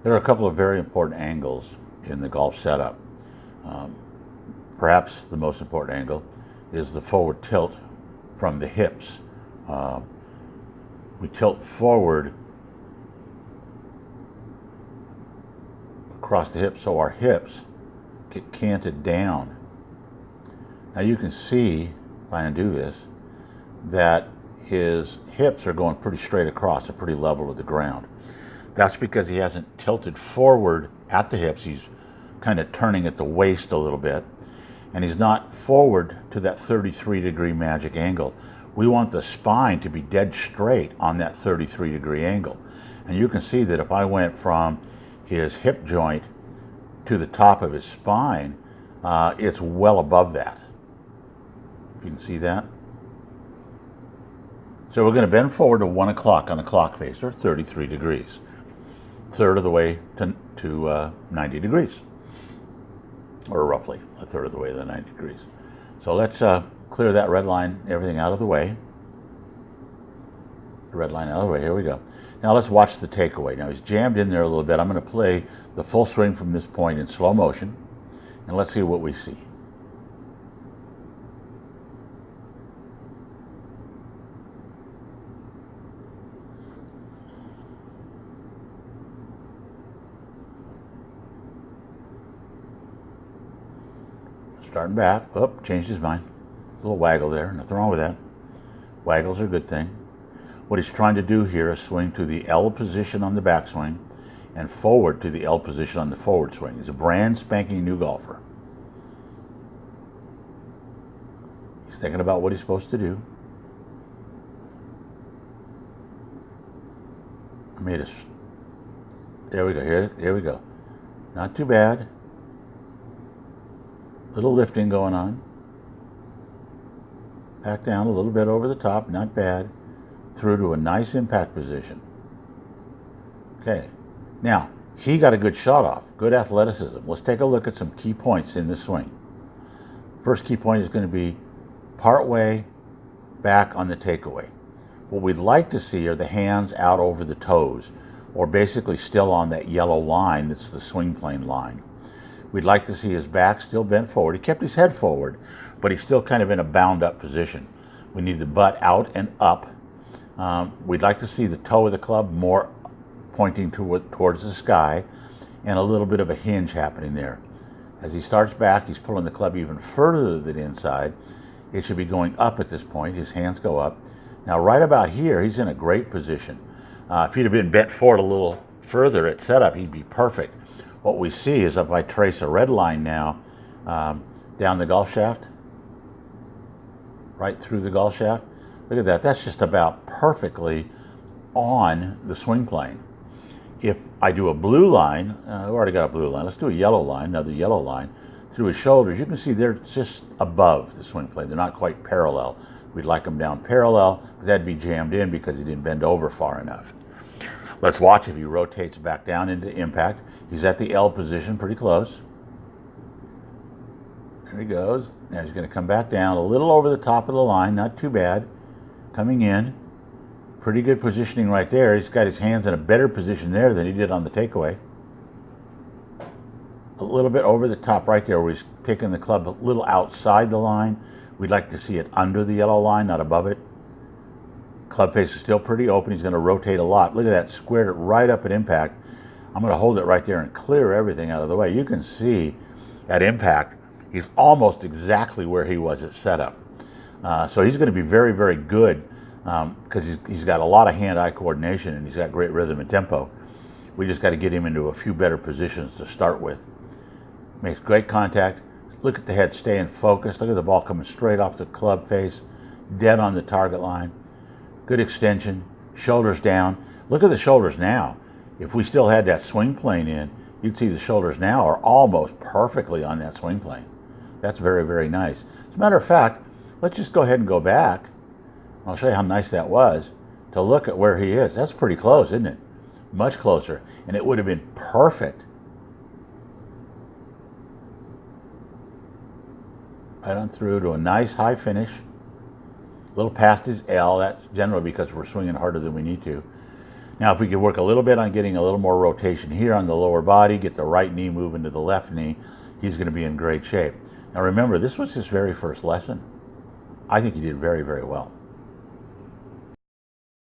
There are a couple of very important angles in the golf setup. Um, Perhaps the most important angle is the forward tilt from the hips. Uh, we tilt forward across the hips so our hips get canted down. Now you can see, if I undo this, that his hips are going pretty straight across, they're pretty level with the ground. That's because he hasn't tilted forward at the hips. He's kind of turning at the waist a little bit, and he's not forward to that 33-degree magic angle. We want the spine to be dead straight on that 33-degree angle. And you can see that if I went from his hip joint to the top of his spine, it's well above that. If you can see that. So we're going to bend forward to 1 o'clock on the clock face, or 33 degrees. Third of the way to 90 degrees, or roughly a third of the way to the 90 degrees. So let's clear that red line, everything out of the way. The red line out of the way, here we go. Now let's watch the takeaway. Now he's jammed in there a little bit. I'm going to play the full swing from this point in slow motion, and let's see what we see. Starting back, changed his mind. A little waggle there, nothing wrong with that. Waggles are a good thing. What he's trying to do here is swing to the L position on the backswing and forward to the L position on the forward swing. He's a brand spanking new golfer. He's thinking about what he's supposed to do. There we go, here we go. Not too bad. Little lifting going on. Back down a little bit over the top, not bad. Through to a nice impact position. Okay, now he got a good shot off, good athleticism. Let's take a look at some key points in this swing. First key point is going to be part way back on the takeaway. What we'd like to see are the hands out over the toes, or basically still on that yellow line that's the swing plane line. We'd like to see his back still bent forward. He kept his head forward, but he's still kind of in a bound up position. We need the butt out and up. We'd like to see the toe of the club more pointing towards the sky, and a little bit of a hinge happening there. As he starts back, he's pulling the club even further than inside. It should be going up at this point. His hands go up. Now right about here, he's in a great position. If he'd have been bent forward a little further at setup, he'd be perfect. What we see is if I trace a red line now down the golf shaft, right through the golf shaft, look at that. That's just about perfectly on the swing plane. If I do a blue line, we've already got a blue line. Let's do a yellow line, another yellow line through his shoulders. You can see they're just above the swing plane. They're not quite parallel. We'd like them down parallel, but that'd be jammed in because he didn't bend over far enough. Let's watch if he rotates back down into impact. He's at the L position, pretty close. There he goes. Now he's going to come back down a little over the top of the line, not too bad. Coming in, pretty good positioning right there. He's got his hands in a better position there than he did on the takeaway. A little bit over the top right there where he's taking the club a little outside the line. We'd like to see it under the yellow line, not above it. Club face is still pretty open. He's going to rotate a lot. Look at that, squared it right up at impact. I'm going to hold it right there and clear everything out of the way. You can see at impact, he's almost exactly where he was at setup. So he's going to be very, very good because he's got a lot of hand-eye coordination and he's got great rhythm and tempo. We just got to get him into a few better positions to start with. Makes great contact. Look at the head staying focused. Look at the ball coming straight off the club face, dead on the target line. Good extension, shoulders down. Look at the shoulders now. If we still had that swing plane in, you'd see the shoulders now are almost perfectly on that swing plane. That's very, very nice. As a matter of fact, let's just go ahead and go back. I'll show you how nice that was to look at where he is. That's pretty close, isn't it? Much closer. And it would have been perfect. Right on through to a nice high finish. A little past his L. That's generally because we're swinging harder than we need to. Now, if we could work a little bit on getting a little more rotation here on the lower body, get the right knee moving to the left knee, he's going to be in great shape. Now remember, this was his very first lesson. I think he did very, very well.